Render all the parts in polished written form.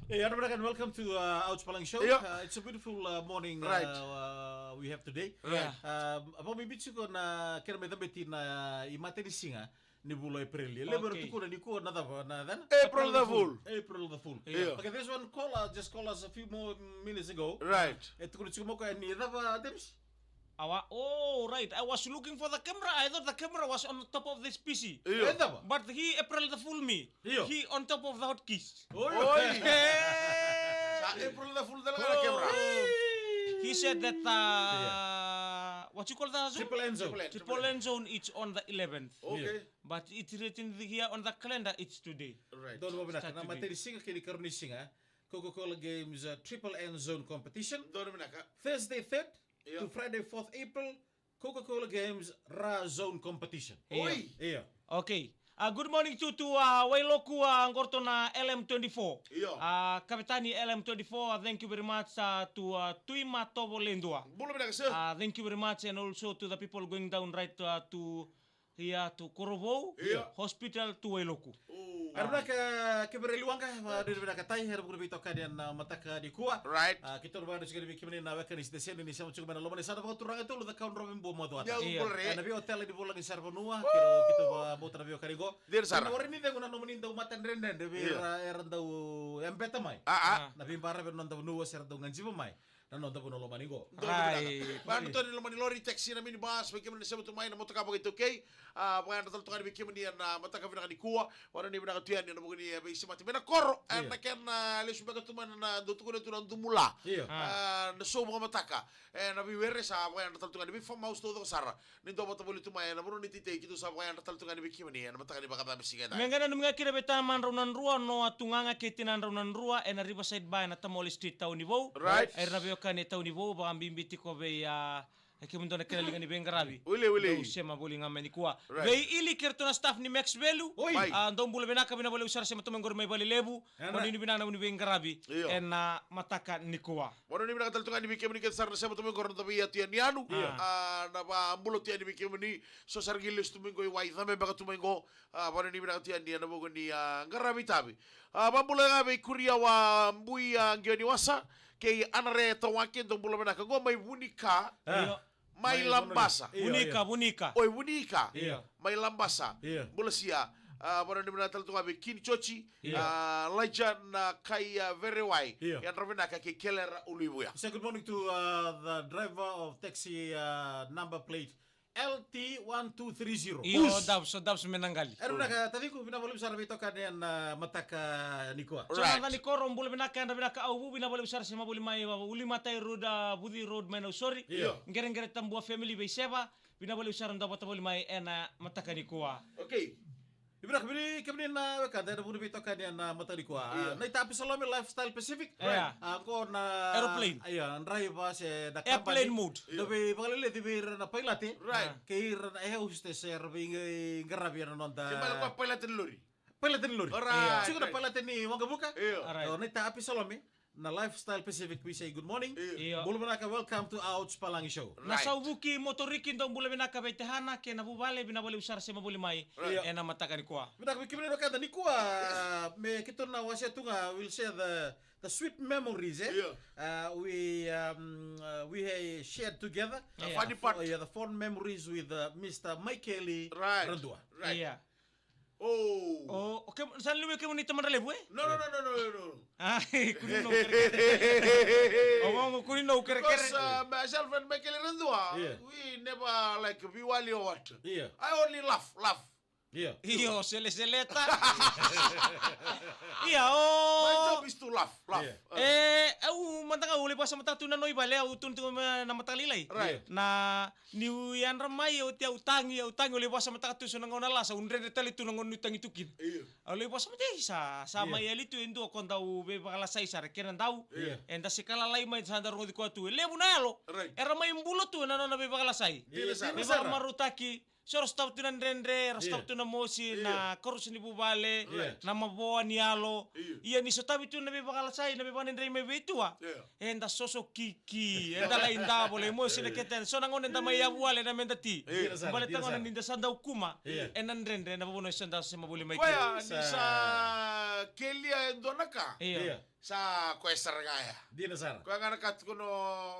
Hey, everyone, and welcome to Ouch Palang Show. Yeah. It's a beautiful morning Right. we have today. Right. Apa mibitsi ko na kira may tambeti na imate ni singa ni bulo April. Lebar Okay. tuko na ni ko na dava na dan. April the Fool. April the Fool. Yeah. Okay, this one just called us a few more minutes ago. Right. Ito ko mo ko ni dava Dems. Oh, right. I was looking for the camera. I thought the camera was on top of this PC. Yeah. Dava. But he April the fool me. Yeah. He on top of the hotkeys. Oy. Sa April the Fool talaga na camera. He said that what you call the zone? Triple end zone. Triple end zone. It's on the 11th. Okay. But it's written here on the calendar. It's today. Right. Doon mo Start na today. mate ni singa kini karni singa. Coca-Cola Games Triple End Zone Competition. Doon naman ka. Thursday 3rd Yeah. to Friday 4th April, Coca-Cola Games Ra Zone Competition. Oy. Yeah. Okay. Good morning to Wailoku Ngorto na LM24. Yeah. Kapitani LM24, thank you very much to Tuima Tobo Lendua. Bulo na ka sir. Thank you very much, and also to the people going down right to here to Korobo Yeah. Hospital to Wailoku. Aruna ka kebereliwang ka dari benda katay harap ko bito ka diyan na mataka di kuwa. Right. Kita ro bado sigari bikimani na weka ni stesen ni sama cukup mana lomane sana ba turang itu lu da kaun robin bo mo Ya tuata. Iya. bulo re. Nabi hotel di bolang di Sarvanua, kita ba bo nabi karigo. Dir Sara. Ori ni dengu na nomenin daw matan renden de eran daw empeta mai. Nabi para ber non daw nuwa ser daw nganjibo mai. Non daw no lomani go. Right. Baru to ni lomani lori taxi na mini bus bagaimana sa tumay na motoka bagay okay. Pagana tal tukar bagaimana na mataka vina ni kuwa. Wala ni bina katuyan ni mo ni bisi mati bina koro. Na ken lesu baga tuman na dotu ko na tunan dumula. Iya. Na so mga mataka. Na biwere sa pagana tal tukar ni farm house to sara. Ni do mata boli tumay na mo ni tite kito sa pagana tal tukar ni bagaimana na mataka ni baka bisiga na. Mengana numinga kira beta man raunan rua no atunganga ketinan raunan rua and a riverside by na tamoli street tau ni vo. Right. Air na ka ni tau ni vo ba bimbiti ko be kimundo na kinalinga ni Bengarabi. Ule. Do siya mabuli nga menikua. Right. Bei ili kerto na staff ni Max Velu. Oi. Ndong bule benaka bina bole usara siya matumengor may bali lebu. Oni ni binana ni Bengarabi. Iyo. En mataka nikua. Wala ni bina katal ni bikimani ken sar sa tumen koron tabi atian nianu. Na ba ambulo tian ni bikimani so sargilis tumen go wai thame baka tumen go. Wala ni bina tian ni na mo ni ngarabi tabi. Bambulo nga be kuria wa mbui ngioni wasa ke anare tawakin dong bulo bina ka go may bunika. Iyo. May lambasa. Iya. Bunika. Oy bunika. Iya. May lambasa. Iya. Bulo siya. Wala ni bina tal tunga be kin chochi. Lajan kai verewai. Iya. Yan ravena ka ke keller ulibuya. Say good morning to the driver of taxi number plate LT1230. Iyo dabs menanggali. Aruna ka tadi ko binabalik sa rabito ka diyan mataka nikwa. So Right. nanda ni koro mbule benaka anda benaka au bina bole usara sima bole mai uli matai road budi road mena sorry. Iya. Ngere tambua family be seba bina bole usara nda bota bole mai ena mataka ni kuwa. Okay. Ibra kami na ka diyan budi bito ka diyan mataka nikwa. Na itapi sa lomi lifestyle Pacific. Iya. Ako na Aeroplane. Ayan, driver sa da Airplane mode. Dobe pangalile tibir na pilot. Right. Kaya na hostess sir bingi ngarabi na nonda. Kembali ko pala lori. Palatin lori. Alright. Siguro palatin ni Wanga Buka. Iya. Alright. Oh, nita api salome na Lifestyle Pacific we say good morning. Iya. Bulu manaka welcome to Ouch Palangi Show. Nasa ubuki motorikin dong bule benaka be tehana ke na bubale bina bole usara sima bole mai Right. ena mataka ni kuwa. Bidak bikimene no kada nikua me kiton na wasya tunga will share the sweet memories we shared together. Yeah. Funny part. The fond memories with Mr. Michaeli Right. Randua. Right. Iya. Oh. Oh, okay, san luwe ke monita mandale bue? No. Ai, kunino kere. Oh, mo kunino kere Because kere. myself and Michael Rendua, Yeah. we never like viwali or what. Yeah. I only laugh. Yeah. Iyo, sele-seleta. Iya, My oh. job is to laugh. Yeah. Au mantanga uli pa sa matatu na noi bale au tun na matalilay. Right. Na niu yan ramai au tia utangi uli pa sa matatu so nangona la sa unre detali tu nangon utangi tukin. Iya. Uli pa sa mate sa mai ali tu endo kon dau be bakala sai sa kenan dau. Yeah. Enda sikala lai mai sa ndaro di ko tu. Lebu na lo. Right. Era mai mbulo tu na be bakala sai. Dile sa. Be bakala marutaki. So stop tu nan rendre, stop tu na mosi na korus ni bubale, na maboa ni alo. Iya ni so tabi tu na be bakala sai, na be banen rei me betua. Enda soso kiki, enda la inda bole mosi na keten. So nangon enda mai abuale na mendati. Bale tangon ninda sanda ukuma. Enan rendre na bono sanda se mabuli mai. Kaya ni sa kelia endonaka. Iya. Sa quester kaya. Di na sar. Ko nga nakat kuno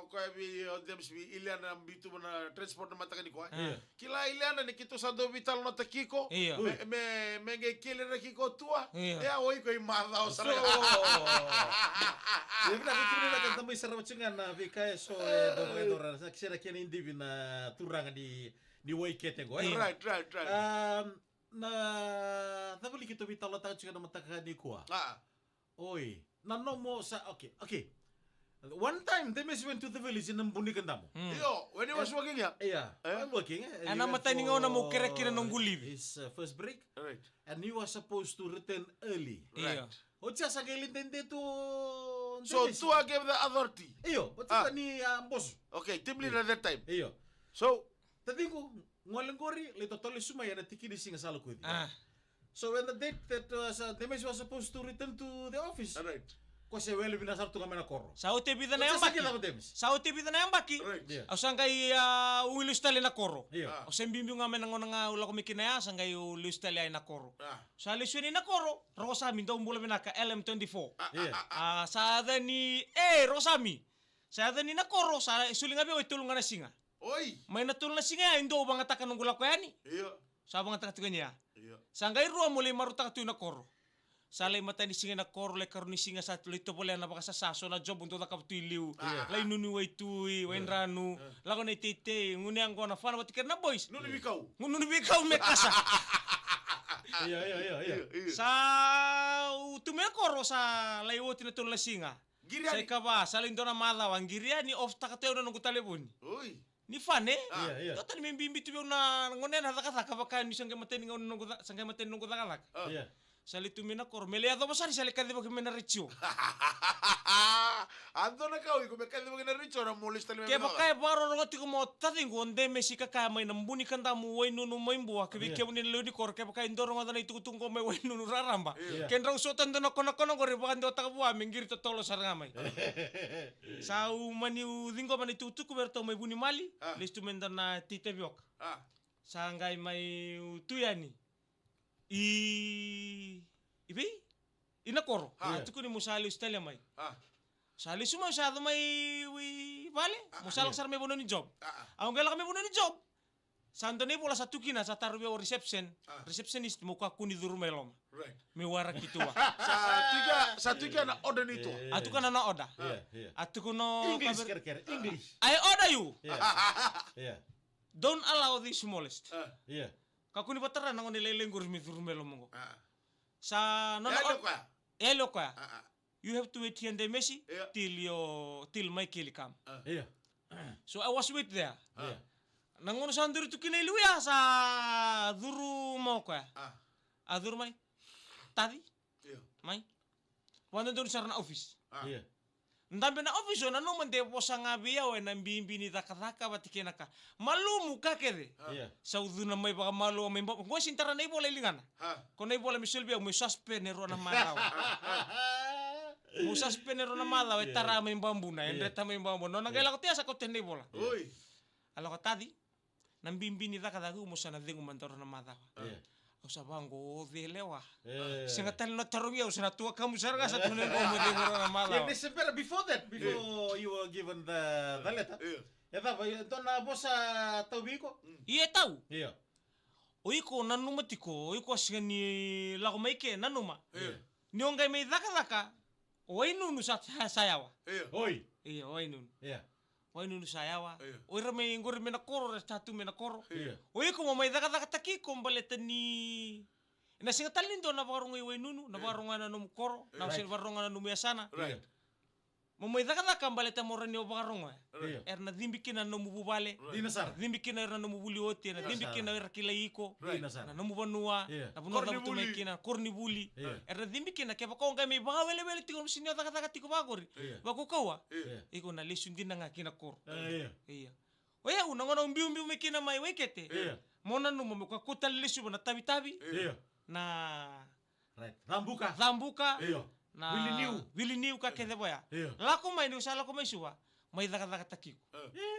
ko bi James bi ilian ambitu na transport na mataka ni ko. Kila ilian ni kito sa do vital no takiko. Iya. Me nge kele na kiko tua. Iya. Ya oi ko imada o So, sara. Ibra bitu na kan tambay sarap cungan na vika so do sa kisira kian indi na turanga di waikete go. Right. Na tabali kito vital no taka cungan na mataka ni ko. Oi, nano mo sa okay. One time they went to the village in Mbunikandamu. Yo, when he was working here. Yeah, I'm working. And I'm telling you, na mo kira nung guliv. His first break, Right. and he was supposed to return early. Iya. Ocha sa gelintende to. So Tua gave the authority. Iyo, but ni boss. Okay, team leader at that time. Iyo. So, Tadi ko ngolengori le totally sumaya na tikidi singa salo ko. Ah. So when the date that was Demes was supposed to return to the office. right. Ko se wele binasar tu kamera korro. Sa OTB na Ocha yang sa baki. kila Demes. Sa OTB na yang baki. Right. Yeah. Au sangkai uilus tali na koro. Iyo. O sembimbi nga menang nga ula kumikinaya sangkai uilus tali ay na koro. Ah. Sa lisuni na koro, Rosami daw mula minaka LM24. Yeah. Sa ni Rosami. Sa ni na koro sa suling abi oy tulungan na singa. Oi. May natulungan na singa indo bang atakan ng gulak yani. Iya. Sa bang atakan niya. Iya. Sangkai ruwa mulai maruta ka na koro. Salay mata ni singa na koro le karon ni singa sa lito pole na baka sa saso na job untuk na kaptuiliw. Lay nunu way tui, wain ranu. Lako na itite, nguni ang ko na fan batikir na boys. Nuni bikaw. Ngunu ni bikaw me kasa. Iya. Sa tumel koro sa layo tinatulong na singa. Sa Giriani. ikaba, sa lindo na malawang giria ni off takateo na nung kutalibon. Oi. Ni fan eh. Iya. Yotan mi bimbi tu na ngonen hatakata kabaka ni sangkai maten nung sangkai maten nung kutalak. Iya. Sali tumina koro melia to masari sali kadi bagi mena ricio. Ando na kau iko mekali mo richo na mulis tali Kaya pakai baro roti ko mo tating ko onde mesi kaka may nambuni kanta mo way nunu may buwa kabi kaya ni lodi kor kaya pakai ndoro ngada na itukutung ko may way nunu raramba. Kaya ndraw sotan do na kono ko ribakan do taka buwa minggir to tolo sarangamay. Sa umani udingo man itutuk ko berto may buni mali listu menda na tite biok. Sa ngay may tuyani. Ibe ina koro. Tuko ni musali ustali may. Sali suma usado may vale. Musal sar may buno ni job. Ang gala kami buno ni job. Sando ni bola satu kina sa tarbe o reception. Receptionist muka kuni durmelom. Right. Me wara kitua. Sa tiga na order nito. Atu kana na oda. Iya. Atu kuno English kira-kira. English. I order you. Iya. Don't allow the smallest. Iya. Kakuni batara nango nilay lengur mi durmelom mo. Sa no Elo ka. Elo ka. You have to wait here in the Messi Yeah. till my kill come. Iya. So I was wait there. Iya. Nangono sa nduru tu kinailuya sa duru mo ka. Duru mai. Tadi Iya. mai. Wanda duru sa na office. Iya. Ndambe na office na no mande posa ngabia we na mbimbi ni takataka batikena ka. Malumu ka kede. Iya. Sa uduna mai baka malu mai mbok. Ngo sintara na ibola ilingana. Ko na ibola miselbia mo suspend ero na maraw. Mo suspend ero na maraw e tara mai bambu na endre ta mai bambu. No nagaila ko tia sa ko tende ibola. Oi. Alo ko tadi. Nambimbi ni takataka mo sa na dengu mantoro na maraw. Iya. Usa bango delewa. Eh. Singa tal na tarungia usa na tua kamu sarga sa tunen ko mo dengu na maraw. Yeah, this is better before that, before you were given the letter. Iya. Ya tapa, ito na boss tau biko. Iya tahu. Iya. Oiko nanuma tiko, oiko asinga ni lago maike nanuma. Iya. Ni ongai mai daka. Oi nunu sa sayawa. Iya. Oi. Iya, oi nunu. Iya. Oi nunu sayawa. Iya. Oi ramai ngor mena koro, tatu mena koro. Iya. Oiko mo mai daka taki ko baleta ni na singa talindo na barungai oi nunu, na barunga na num koro, na sin barunga na num yasana. Right. Mo mai daka baleta mo rani o barunga. Iya. Erna dimbikina no mububale. Dinasar. Dimbikina erna no mubuli oti, na dimbikina erkila iko. Dinasar. Na namu banua, Iya. na bunor Korni na buli. tumekina, korni buli. Iya. Erna dimbikina kaya bako ngai may baga wele tiko sinyo taka tiko bagori. Iya. Bako kawa. Iya. Iko na lisun din nga kina kor. Iya. Iya. Oya una ngona umbi mekina mai wekete. Iya. Mona no mo ka kutal lisu na tabi Iya. na Right. Rambuka. zambuka. Iya. Na Willy New. Willy New ka kede boya. Iya. Lako mai ni usala ko mai suwa. mai daka takiku.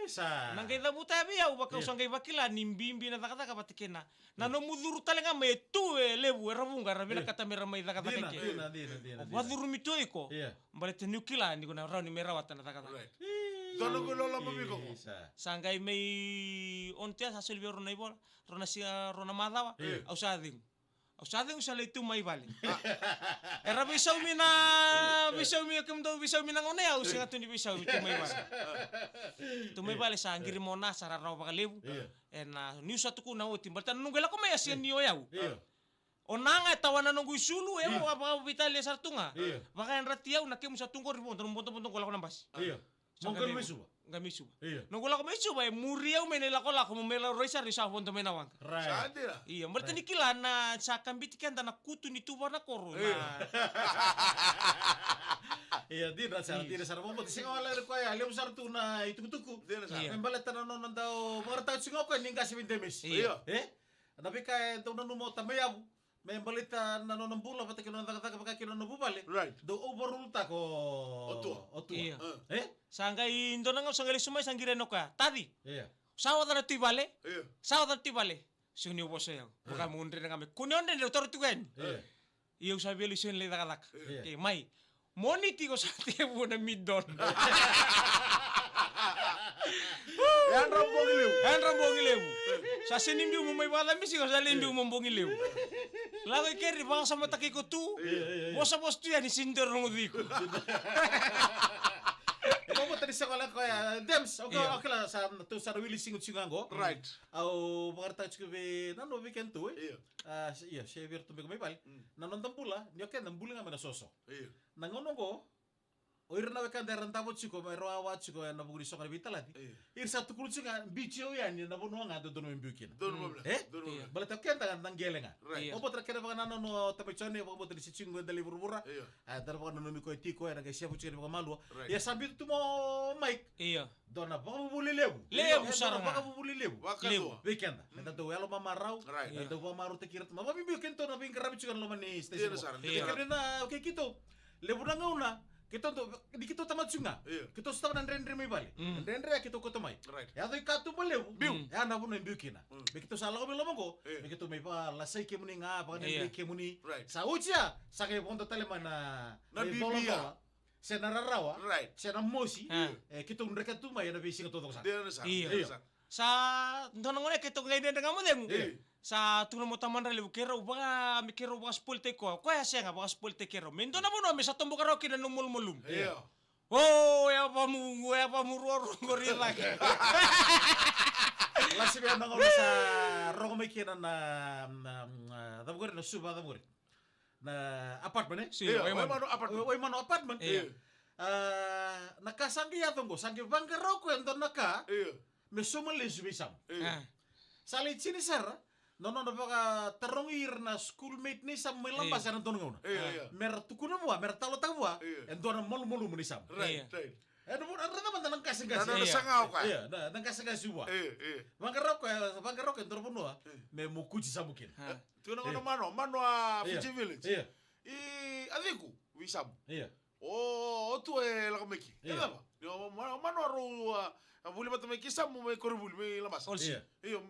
Isa. Nangkai da buta biya ubaka usangai bakila nimbimbi na daka batikena. Nano muduru talenga me tu lebu rabunga rabina kata mera mai daka ke. Dina. Waduru mito iko. Mbale tenukila ni kuna rauni merawat na daka. Dono ko lola mamiko. Sangai mai ontia sa silvio rona ibor rona sia rona madawa au sading. Au sading sa leitu mai bali. Era bisau mina kemdo bisau mina ngone au singa tu ni bisau tu mai bali. Tu mai bali sa ngiri mona sara rawa bakalebu. Ena niu satu ku na utim balta nungela ko mai asia nio yau. Onanga tawana nunggu sulu mo apa Italia sartunga. Baka en ratiau na kemu satungko ribo ko la nambas. Mongkol misu. Gamisu. Nunggu la ko misu ba muriau menela ko la ko mela roisa risa fonto menawang. Sadira. Iya, berarti ni kila na sa kambitikan na kutu ni tuba na koro na. Iya, tidak sarap mo. Sing wala ko ay alam sartu na itukutuku. Membalat tanan non daw marta singo ko ning kasi windemis. Iya. Tapi kay to nanu mo tamayabu. Membalit nanon ng bula pati kino nakataka baka kino nabubali. Right. Do overrule ta ko. Otua. Iya. Sangkai indo nang sanggali sumay sanggireno ka. Tadi. Iya. Sawa na tibale. Iya. Sawa na tibale. Suni ubo sayo. Baka mundre na kami. Kunon din toro tugen. Iya usabi lisen le dakalak. Okay, mai. Moniti ko sa tibo na midon. Yan rambongi lewu. Sa sinimbi mo may wala misi ko sa limbi mo mbongi lewu. Lago keri baka sa mataki ko tu. Bosa bos tu yan isindir ng udiko. Ikaw mo tadi sa wala ko ya. Dems, okay la sa Willy singot singango. Right. Au makarta ko be nano weekend tu. Iya. Siya virtu me may bal. Nanon tampula, niyo ken nambuling nga soso. Iya. Nangono ko oir na wekan daran tabo chiko may roawa chiko na buguri sokar bitalati. Ir sa tukul chika bichio yan na bono nga do dono mbukina. Dono mabla. Balata kenta nang gelenga. Right. Opo tra kena baka no tapichone opo tra si chingo dali burbura. Dar baka no mi ko tiko na kay siya buchina baka malu. Ya sabi tu mo Mike. Iya. Dona baka bubuli lebu. Lebu saranga. Baka bubuli lebu. Lebu. Weekend. Nda do yalo mamarau. Right. Do maru te kirat. Mama mi kento na bing karabi chukan lo mani station. Iya. Kena okay kito. Lebu na ngauna. Kita di kita tamat sunga. Kita stop dan rendre mai bali. Rendre ya kita kotomai. Right. Ya do ikatu balebu. Ya na buno mbukina. Begitu salah ko bilomongo. Begitu mai pa lasai ke muni nga pa ne ke muni. Sa ucia sa ke ponto talema na bibia. Se na rarawa. Right. Se na mosi. Kita unreka tu mai na bisi to sa. Iya. Sa ndonong ne kita ngai dengan mo demu. Sa tuno mo taman rale bukero baka mikero baka spoilte ko ya senga baka spoilte kero mendo na bono sa tombo karo kina numul mulum Iya. Oh ya pamu roro ngori lagi. Lasi be nang sa rongo mai kina na dabugore na suba dabugore. Na apartment Si, Iya. Way mano apartment. Nakasanggi ya tunggu sanggi bangkero ko endo naka. Iya. Me suma lesu bisam. Iya. Sali chini sar. No baka terongir na schoolmate ni sam melamba sa nanton ngona. Iya. Mer tukuna mo, mer talo tawa. Endo na molu ni sam. Right. Ano mo rada man nang kasing Nana sangaw ka. Iya, nang kasing suwa. Iya. Bangkarok endo puno me mukuji samukin. Tuno ngono mano a Fiji Village. Iya. Adiku wisam. Iya. Oh, tu la komeki. Iya ba? Yo mano ro buli matameki sam mo may korubul may lamas. Iya. Iyo,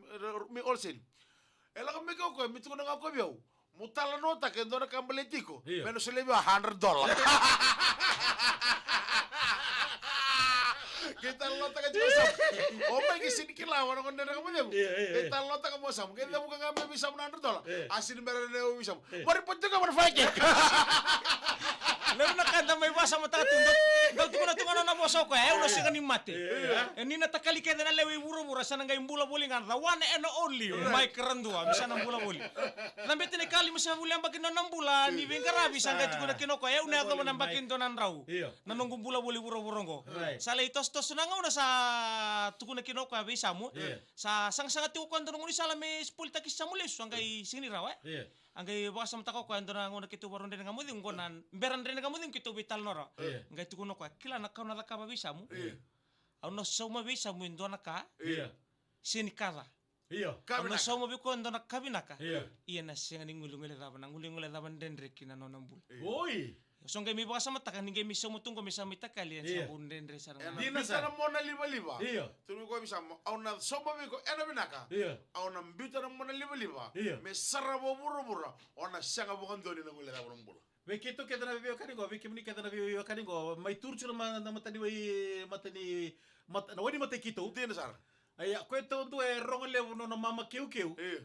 may olsen. Ela ka meko ko mitu na nga ko biyaw. Mutala nota ke ndona kambaletiko. Menos se leva $100. Kita nota ka jasa. O may kisini kilawa na kondena ka mo dem. Kita nota ka mo sam. Kita mo ka nga bisa $100. Asin meron na bisa. Mari punto ka marfake. Leo nakanda may basa mata tundot. Dal tukuna na boso ko uno singa ni mate. Ni na takali kaya na lewi buro-buro sa nangay bula buli nga the one and only Mike Randua bisa nang bula buli. Nambete ni kali mo sa buli ang bakin ng bula ni Bengkarabi sa nangay tukuna kinoko una ka man bakin donan raw. Nanong bula buli buro-buro ko. Sa leitos tos na nga una sa tukuna kinoko bisa mo. Sa sang-sangat ko kando nung sala may spulta kis sa mulis angay sini raw Angay baka sa mata ko kando na nguna kito waron din nga mo din konan beran din nga mo din kito vital noro. Angay tukuno ko kila nakau na ka mabisa mo. Ano sa mabisa mo indo na ka? Sini kala. Ano sa mabi ko indo na kabina ka? Iya na siya ngulungule daban den rekina no nambul. Oi. So ngai mi baka sama takan ngai mi somo tungko mi sama takali sa bundendre sarang. Dina sana mona liba. Iya. Tumi ko bisa au na soba mi ko ena binaka. Iya. Au na mbita na mona liba. Iya. Me sarabo buru. Ona sanga bukan doni na ngule rabon bulu. Begitu kita na biyo kaningo, biki muni kita na biyo kaningo, may turcho na matani wani mate kito. Dina sar. Ay kwento tu rongo levo no mama kiu. Iya.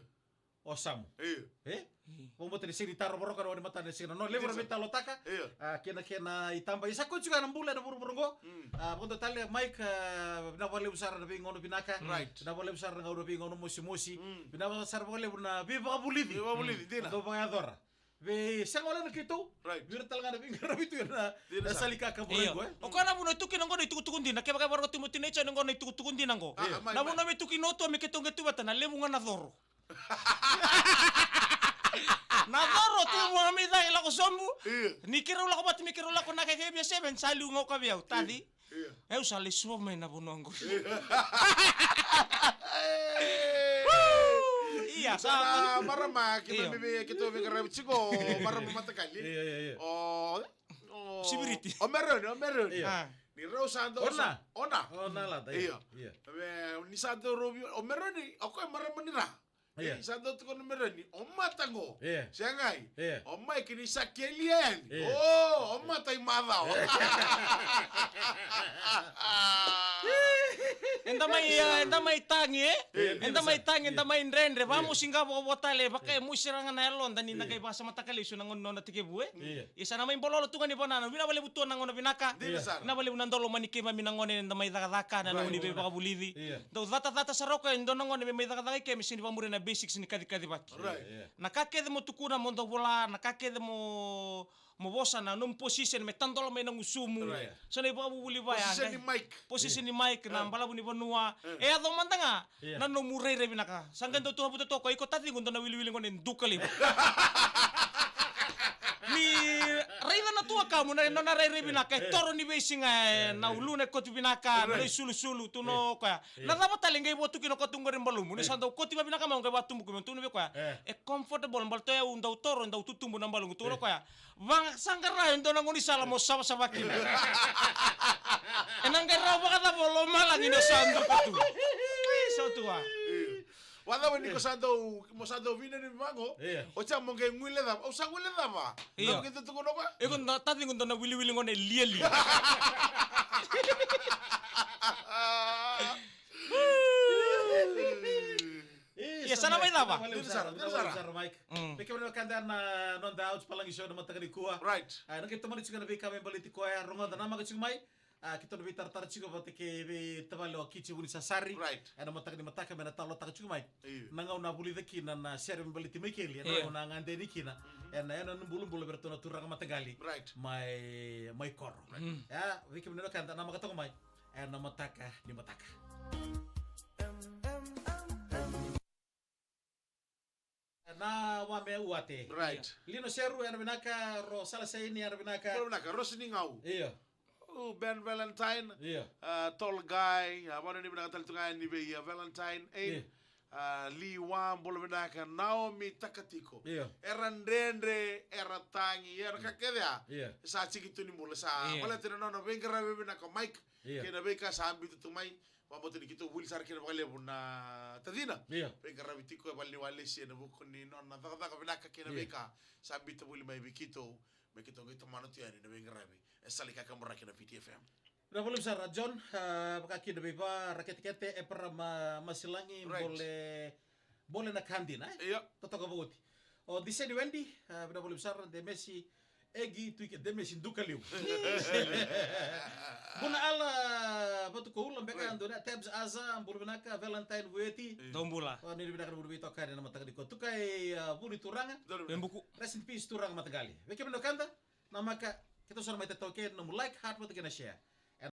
Osam. Iya. Vamos ter sini taro boroka wani mata sini no levo beta lotaka. Iya. Kena itamba isa ko juga nambula na buru Ponto tali Mike na vale usar na bingono binaka. Right. Na vale usar na uro bingono musi. Na vale usar vale na biba bulidi. Biba bulidi dina. Do bangadora. Ve sangola na kito. Right. Vira talanga na bingono bitu na salika ka burengo. O kana buno tuki nango na itukutukun din. Kaya baka timuti na icha nango na itukutukun din nango. Na buno mi tuki noto mi ketong getu bata na levo nga na doro. Nadoro tu mo mi dai la ko sombu. Ni kiro la ko bat mi kiro la ko na ke bia seven salu ngo ka bia tadi. Eu sali so me na bonongo. Iya Sana marama kita bibi karab chiko marama mata kali. Iya. Oh. Sibiriti. Omeron. Ni Rosando. Ona. Ona lah. Iya. Ni Santo Rubio Omeron ni ako marama ni ra. Iya. Santo tu kono Omeron ni Oma tango. Iya. Siangai. Iya. Oma kini sakelian. Iya. Oh, Oma tai madao. Enda mai tangi enda mai ndrendre vamos singa botale baka musiranga na elon dani nagai basa matakali su nangon nona tike bue isa na mai bololo tunga ni bonana bina bale butu nangon binaka na bale unandolo manike mami nangon enda mai daka na noni be baka bulidi do data saroka endo nangon be mai daka ke misini pamure na basics ni kadi baki na kake de motukuna mondo bola na kake de mo bosa na num position me tandolo me nang usumu so na ibu buli ba ya position ni mic na bala buni bonua ado mantanga na no murere binaka sanggan to habuto to ko tati gundo na wili ngonen dukali ni reina na tua kamu na nona rere binaka toro ni besinga na ulune ko binaka na sulu tu no ko na daba talenge botu kino ko tungore mbalumu ni sando ko tiba binaka mo ngaba tumbu ko tu no ko e comfortable mbal to ya undau toro ndau tutumbu na mbalungu tu no ko bang sangara ndo ngoni sala mo saba kini enangara baka bolo malang ino sando ko tu so tua Wada weni ko sando vine ni mango. Ocha monge ngwile da. Osa ngwile da ba. Iya. Kita tu kono ba? Eko na tati ngondo na wili ngone lieli. Iya sana mai daba. Sar Mike. Beke mo kanda na non da outs palang iso na matagani kuha. Right. Nang kita mo ni beka me baliti ko ya ronga da nama ka mai. Kita no bitar tar chigo bate ke be tabalo kichi buni sasari. Right. Ana mataka ni mataka me na talo taka chigo mai. Nanga una buli de kina na share me baliti me keli na una ngande ni kina. Ena numbulu bertona turanga matagali. Right. My kor. Ya, beke mo kanda nama ka to mai. Ana mataka ni mataka. Na wame uate. Right. Lino seru ana binaka ro sala sai ni ana binaka. Ro binaka ro sini ngau. Iya. Oh, Ben Valentine. Iya. Tall guy. Abang ni binaka tal tungai ni be Valentine. Lee Wan bolo binaka Naomi Takatiko. Iya. Erandendre eratangi kakeda. Iya. Sa chikitu ni mula sa. Wala tinano bengara be binaka Mike. Kena beka sa ambitu tumai. Pamoto ni kito will sar kena bakale buna tadina. Bengara bitiko bali wale si na bukuni non na taka binaka kena beka sa ambitu buli mai bikito. Bekito ngito manut yani na bengara be. Salika kamera kena PTFM. Na belum sara John bakaki de beba raket-kete para masilangi boleh na kandina. Iya. Toto ka bauti. O dise di Wendy na belum sara de Messi egi tuike de Messi dukaliu. Buna ala batu ko ulam beka ando na tabs aza bulbenaka Valentine Weti. Dombula. O ni binaka bulbi to kare na matagali ko tukai buli turanga. Embuku. Rest in peace turanga matagali. Beke mendo kanda na maka kita sudah mai tatoke no like heart what gonna share.